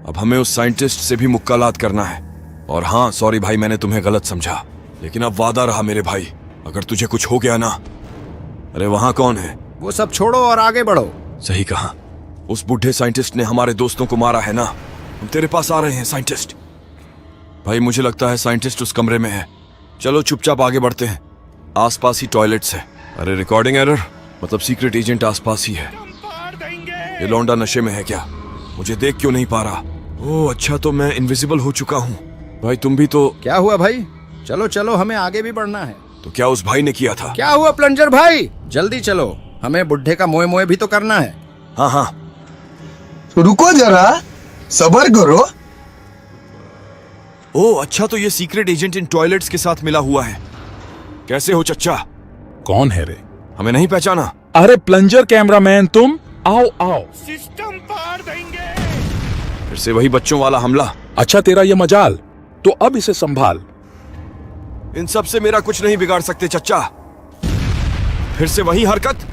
अब हमें उस साइंटिस्ट से भी मुक्कालात करना है। और हाँ सॉरी भाई, मैंने तुम्हें गलत समझा, लेकिन अब वादा रहा मेरे भाई, अगर तुझे कुछ हो गया ना। अरे वहां कौन है? वो सब छोड़ो और आगे बढ़ो। सही कहा, उस बुढ़े साइंटिस्ट ने हमारे दोस्तों को मारा है ना। हम तेरे पास आ रहे हैं साइंटिस्ट। भाई मुझे लगता है साइंटिस्ट उस कमरे में है। चलो चुपचाप आगे बढ़ते हैं, आसपास ही टॉयलेट्स है। अरे रिकॉर्डिंग एरर, मतलब सीक्रेट एजेंट आसपास ही है। ये लौंडा नशे में है क्या? मुझे देख क्यों नहीं पा रहा? ओह अच्छा, तो मैं इनविजिबल हो चुका हूँ। भाई तुम भी तो। क्या हुआ भाई? चलो चलो, हमें आगे भी बढ़ना है। तो क्या उस भाई ने किया था? क्या हुआ प्लंजर भाई? जल्दी चलो, हमें बुढ़े का मोए मोए भी तो करना है। हाँ हाँ रुको जरा, सब्र करो। ओह अच्छा, तो ये सीक्रेट एजेंट इन टॉयलेट्स के साथ मिला हुआ है। कैसे हो चच्चा? कौन है रे? हमें नहीं पहचाना? अरे प्लंजर कैमरामैन तुम, आओ आओ। सिस्टम पार देंगे। फिर से वही बच्चों वाला हमला। अच्छा तेरा ये मजाल, तो अब इसे संभाल। इन सब से मेरा कुछ नहीं बिगाड़ सकते चच्चा। फिर से वही हरकत।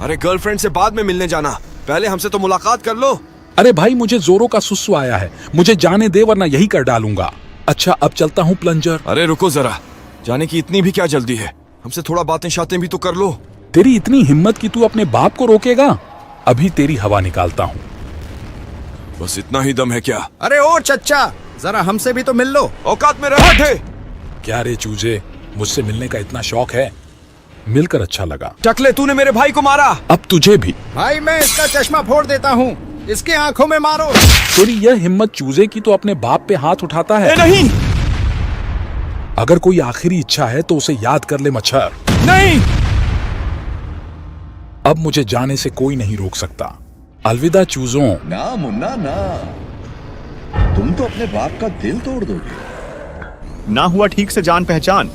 अरे गर्लफ्रेंड से बाद में मिलने जाना, पहले हमसे तो मुलाकात कर लो। अरे भाई मुझे जोरों का सुस्सू आया है, मुझे जाने दे वरना यही कर डालूंगा। अच्छा अब चलता हूँ प्लंजर। अरे रुको जरा, जाने की इतनी भी क्या जल्दी है? हमसे थोड़ा बातें शातें भी तो कर लो। तेरी इतनी हिम्मत कि तू अपने बाप को रोकेगा? अभी तेरी हवा निकालता हूँ। बस इतना ही दम है क्या? अरे ओ चच्चा, जरा हमसे भी तो मिल लो। औकात में रह बैठे। क्या रे चूजे, मुझसे मिलने का इतना शौक है? मिलकर अच्छा लगा। टकले, तूने मेरे भाई को मारा। अब तुझे भी। भाई मैं इसका चश्मा फोड़ देता हूँ, इसके आंखों में मारो। तेरी यह हिम्मत चूजे की तो अपने बाप पे हाथ उठाता है। नहीं अगर कोई आखिरी इच्छा है तो उसे याद कर ले मच्छर। नहीं। अब मुझे जाने से कोई नहीं रोक सकता। अलविदा चूजों। ना मुन्ना ना, तुम तो अपने बाप का दिल तोड़ दोगे। ना हुआ ठीक से जान पहचान,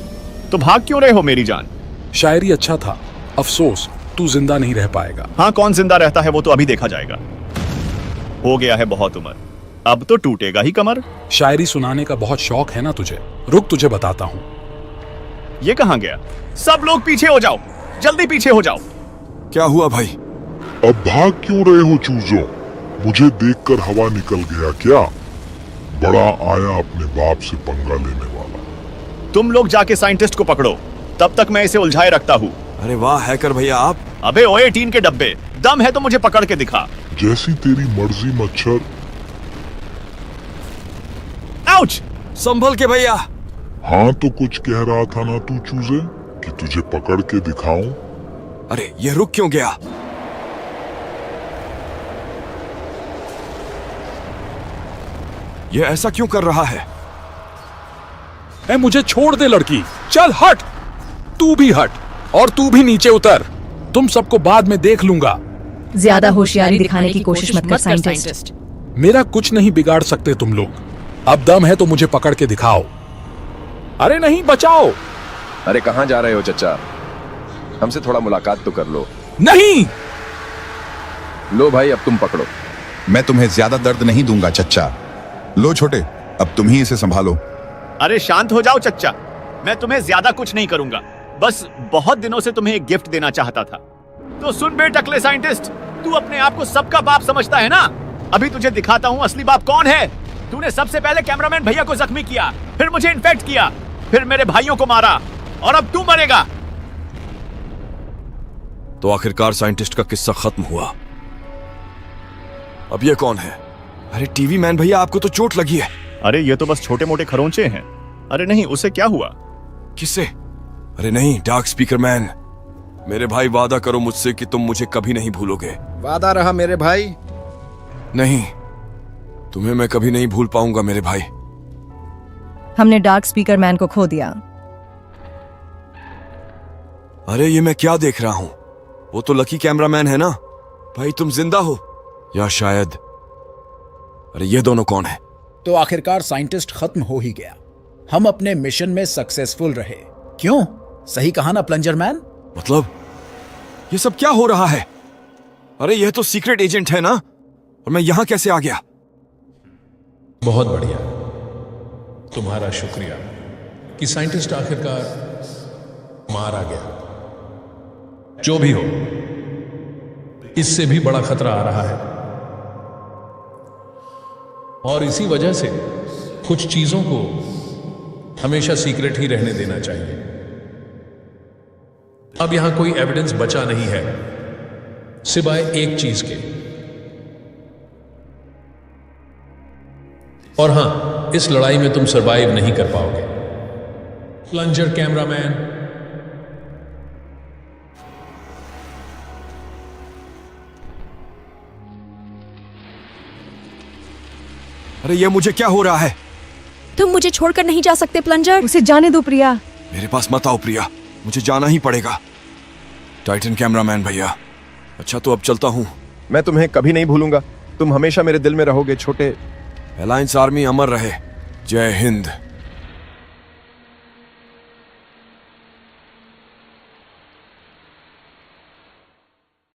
तो भाग क्यों रहे हो मेरी जान? शायरी अच्छा था, अफसोस तू जिंदा नहीं रह पाएगा। हाँ, कौन जिंदा रहता है वो तो अभी देखा जाएगा। हो गया है बहुत उम्र, अब तो टूटेगा ही कमर। शायरी सुनाने का बहुत शौक है ना तुझे? रुक तुझे बताता हूँ। ये कहाँ गया? सब लोग पीछे हो जाओ, जल्दी पीछे हो जाओ। क्या हुआ भाई? अब भाग क्यों रहे हो चूजों? मुझे देखकर हवा निकल गया क्या? बड़ा आया अपने बाप से पंगा लेने वाला। तुम लोग जाके साइंटिस्ट को पकड़ो, तब तक मैं इसे उलझाए रखता हूँ। अरे वाह हैकर भैया आप। अबे ओए टीन के डब्बे, दम है तो मुझे पकड़ के दिखा। जैसी तेरी मर्जी मच्छर। आउच! संभल के भैया। हाँ तो कुछ कह रहा था ना तू चूजे, कि तुझे पकड़ के दिखाऊं? अरे ये रुक क्यों गया? ये ऐसा क्यों कर रहा है? ए, मुझे छोड़ दे लड़की, चल हट। तू भी हट और तू भी नीचे उतर। तुम सबको बाद में देख लूंगा। ज्यादा होशियारी दिखाने की कोशिश मत कर साइंटिस्ट। मेरा कुछ नहीं बिगाड़ सकते तुम लोग। अब दम है तो मुझे पकड़ के दिखाओ। अरे नहीं, बचाओ। अरे कहाँ जा रहे हो चच्चा? हमसे थोड़ा मुलाकात तो कर लो। नहीं। लो भाई अब तुम पकड़ो। मैं तुम्हें ज्यादा दर्द नहीं दूंगा चच्चा। लो छोटे, अब तुम ही इसे संभालो। अरे शांत हो जाओ चच्चा, मैं तुम्हें ज्यादा कुछ नहीं करूंगा। बस बहुत दिनों से तुम्हें एक गिफ्ट देना चाहता था। तो सुन बे टकले साइंटिस्ट, तू अपने आप को सबका बाप समझता है ना? अभी तुझे दिखाता हूँ असली बाप कौन है। तूने सबसे पहले कैमरामैन भैया को जख्मी किया, फिर मुझे इन्फेक्ट किया, फिर मेरे भाइयों को मारा, और अब तू मरेगा। तो आखिरकार साइंटिस्ट का किस्सा खत्म हुआ। अब ये कौन है? अरे टीवी मैन भैया, आपको तो चोट लगी है। अरे ये तो बस छोटे मोटे खरोंचे हैं। अरे नहीं, उसे क्या हुआ? किससे? अरे नहीं, डार्क स्पीकर मैन। मेरे भाई वादा करो मुझसे कि तुम मुझे कभी नहीं भूलोगे। वादा रहा मेरे भाई। नहीं, तुम्हें मैं कभी नहीं भूल पाऊंगा मेरे भाई। हमने डार्क स्पीकर मैन को खो दिया। अरे ये मैं क्या देख रहा हूं? वो तो लकी कैमरामैन है ना? भाई तुम जिंदा हो या शायद। अरे ये दोनों कौन है? तो आखिरकार साइंटिस्ट खत्म हो ही गया। हम अपने मिशन में सक्सेसफुल रहे। क्यों? सही कहा ना प्लंजर मैन? मतलब ये सब क्या हो रहा है? अरे यह तो सीक्रेट एजेंट है ना, और मैं यहां कैसे आ गया? बहुत बढ़िया, तुम्हारा शुक्रिया कि साइंटिस्ट आखिरकार मारा गया। जो भी हो, इससे भी बड़ा खतरा आ रहा है। और इसी वजह से कुछ चीजों को हमेशा सीक्रेट ही रहने देना चाहिए। अब यहां कोई एविडेंस बचा नहीं है सिवाय एक चीज के। और हां, इस लड़ाई में तुम सरवाइव नहीं कर पाओगे। प्लंजर कैमरामैन, अरे ये मुझे क्या हो रहा है? तुम मुझे छोड़कर नहीं जा सकते प्लंजर। उसे जाने दो प्रिया। मेरे पास मत आओ प्रिया, मुझे जाना ही पड़ेगा। टाइटन कैमरामैन भैया, अच्छा तो अब चलता हूँ। मैं तुम्हें कभी नहीं भूलूंगा, तुम हमेशा मेरे दिल में रहोगे छोटे। अलायंस आर्मी अमर रहे। जय हिंद।